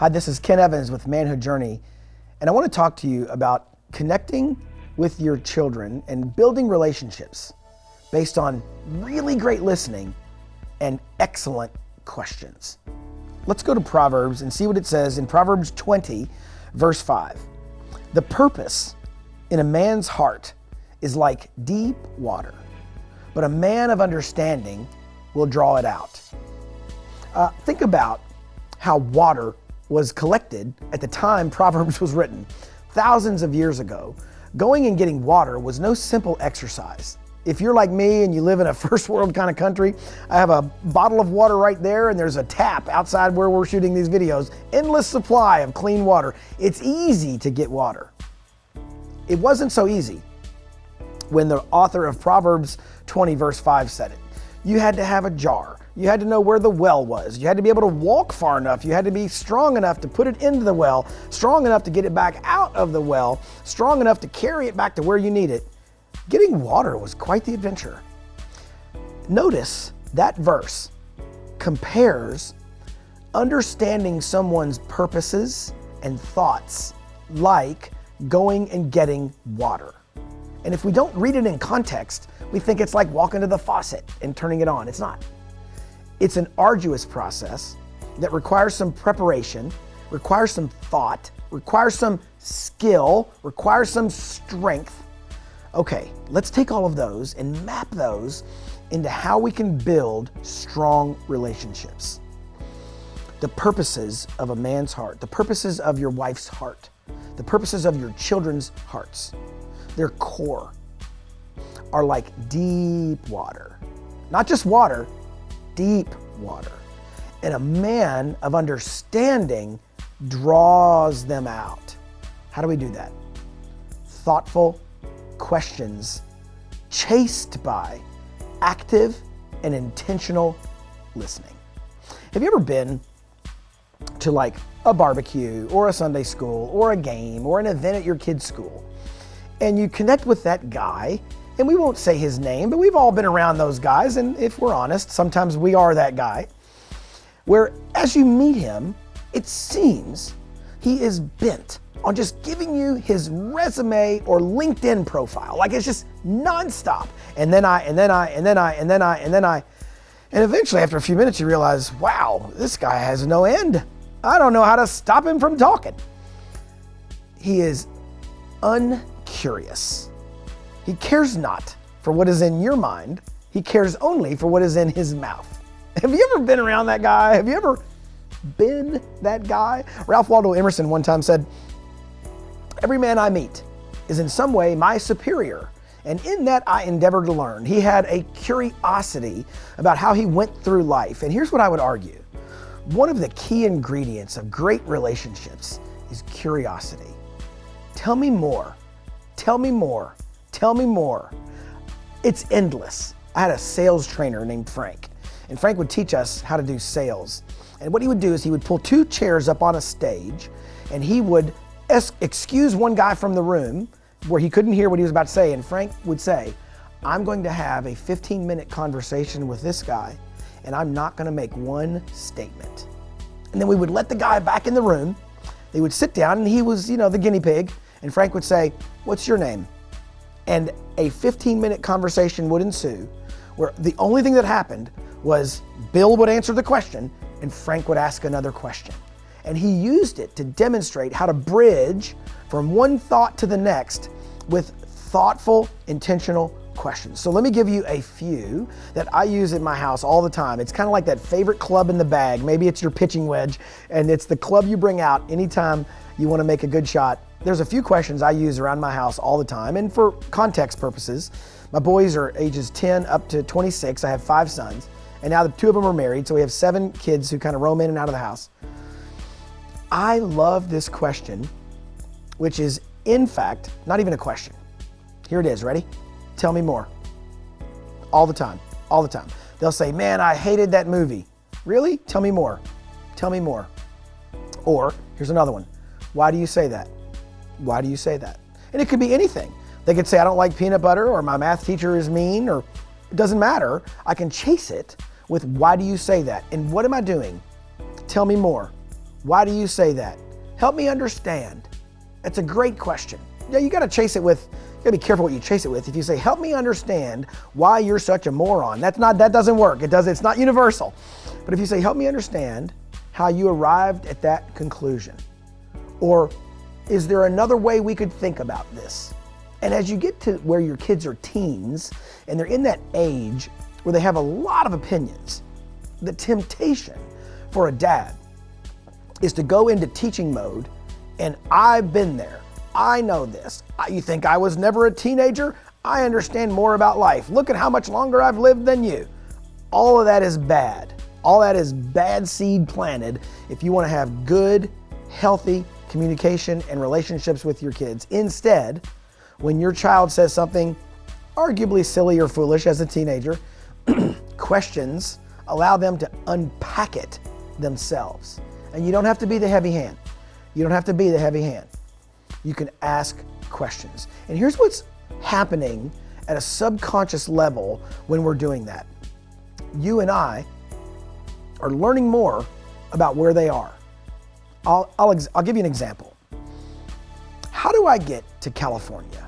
Hi, this is Ken Evans with Manhood Journey, and I want to talk to you about connecting with your children and building relationships based on really great listening and excellent questions. Let's go to Proverbs and see what it says in Proverbs 20, verse 5. The purpose in a man's heart is like deep water, but a man of understanding will draw it out. Think about how water was collected at the time Proverbs was written. Thousands of years ago, going and getting water was no simple exercise. If you're like me and you live in a first world kind of country, I have a bottle of water right there and there's a tap outside where we're shooting these videos. Endless supply of clean water. It's easy to get water. It wasn't so easy when the author of Proverbs 20 verse 5 said it. You had to have a jar. You had to know where the well was. You had to be able to walk far enough. You had to be strong enough to put it into the well, strong enough to get it back out of the well, strong enough to carry it back to where you need it. Getting water was quite the adventure. Notice that verse compares understanding someone's purposes and thoughts like going and getting water. And if we don't read it in context, we think it's like walking to the faucet and turning it on. It's not. It's an arduous process that requires some preparation, requires some thought, requires some skill, requires some strength. Okay, let's take all of those and map those into how we can build strong relationships. The purposes of a man's heart, the purposes of your wife's heart, the purposes of your children's hearts, their core are like deep water. Not just water, deep water. And a man of understanding draws them out. How do we do that? Thoughtful questions chased by active and intentional listening. Have you ever been to like a barbecue or a Sunday school or a game or an event at your kid's school and you connect with that guy? And we won't say his name, but we've all been around those guys. And if we're honest, sometimes we are that guy. Where as you meet him, it seems he is bent on just giving you his resume or LinkedIn profile. Like it's just nonstop. And eventually after a few minutes you realize, wow, this guy has no end. I don't know how to stop him from talking. He is uncurious. He cares not for what is in your mind. He cares only for what is in his mouth. Have you ever been around that guy? Have you ever been that guy? Ralph Waldo Emerson one time said, "Every man I meet is in some way my superior, and in that I endeavor to learn." He had a curiosity about how he went through life. And here's what I would argue. One of the key ingredients of great relationships is curiosity. Tell me more. Tell me more. Tell me more. It's endless. I had a sales trainer named Frank, and Frank would teach us how to do sales. And what he would do is he would pull two chairs up on a stage, and he would excuse one guy from the room where he couldn't hear what he was about to say. And Frank would say, "I'm going to have a 15-minute conversation with this guy, and I'm not going to make one statement." And then we would let the guy back in the room. They would sit down, and he was, the guinea pig. And Frank would say, "What's your name?" And a 15-minute conversation would ensue where the only thing that happened was Bill would answer the question and Frank would ask another question. And he used it to demonstrate how to bridge from one thought to the next with thoughtful, intentional questions. So let me give you a few that I use at my house all the time. It's kind of like that favorite club in the bag. Maybe it's your pitching wedge, and it's the club you bring out anytime you want to make a good shot. There's a few questions I use around my house all the time, and for context purposes, my boys are ages 10 up to 26. I have 5 sons, and now the 2 of them are married, so we have 7 kids who kind of roam in and out of the house. I love this question, which is, in fact, not even a question. Here it is, ready? Tell me more. All the time, all the time. They'll say, "Man, I hated that movie." "Really? Tell me more. Tell me more." Or, here's another one. "Why do you say that? Why do you say that?" And it could be anything. They could say, "I don't like peanut butter," or "My math teacher is mean," or it doesn't matter. I can chase it with, "Why do you say that? And what am I doing? Tell me more." Why do you say that? Help me understand. That's a great question. Yeah, you got to chase it with, you got to be careful what you chase it with. If you say, help me understand why you're such a moron, that doesn't work. It's not universal. But if you say, help me understand how you arrived at that conclusion, or is there another way we could think about this? And as you get to where your kids are teens and they're in that age where they have a lot of opinions, the temptation for a dad is to go into teaching mode, and I've been there. I know this. You think I was never a teenager? I understand more about life. Look at how much longer I've lived than you. All of that is bad. All that is bad seed planted if you want to have good, healthy communication and relationships with your kids. Instead, when your child says something arguably silly or foolish as a teenager, questions allow them to unpack it themselves. And you don't have to be the heavy hand. You don't have to be the heavy hand. You can ask questions. And here's what's happening at a subconscious level when we're doing that. You and I are learning more about where they are. I'll give you an example. How do I get to California?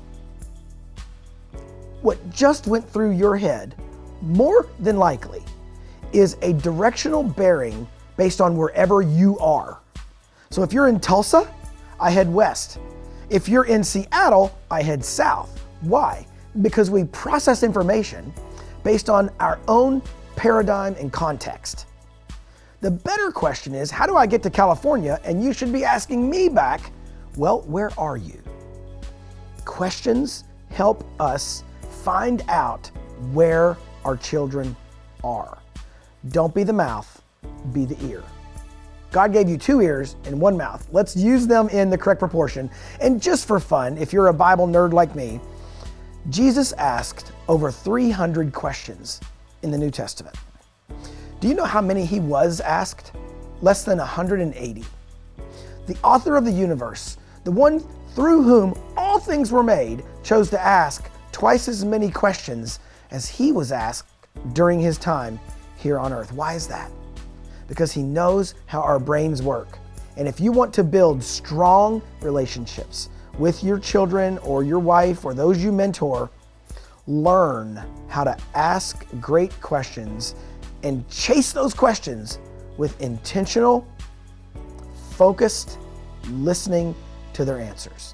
What just went through your head, more than likely, is a directional bearing based on wherever you are. So if you're in Tulsa, I head west. If you're in Seattle, I head south. Why? Because we process information based on our own paradigm and context. The better question is, how do I get to California? And you should be asking me back, well, where are you? Questions help us find out where our children are. Don't be the mouth, be the ear. God gave you 2 ears and 1 mouth. Let's use them in the correct proportion. And just for fun, if you're a Bible nerd like me, Jesus asked over 300 questions in the New Testament. Do you know how many he was asked? Less than 180. The author of the universe, the one through whom all things were made, chose to ask twice as many questions as he was asked during his time here on earth. Why is that? Because he knows how our brains work. And if you want to build strong relationships with your children or your wife or those you mentor, learn how to ask great questions and chase those questions with intentional, focused listening to their answers.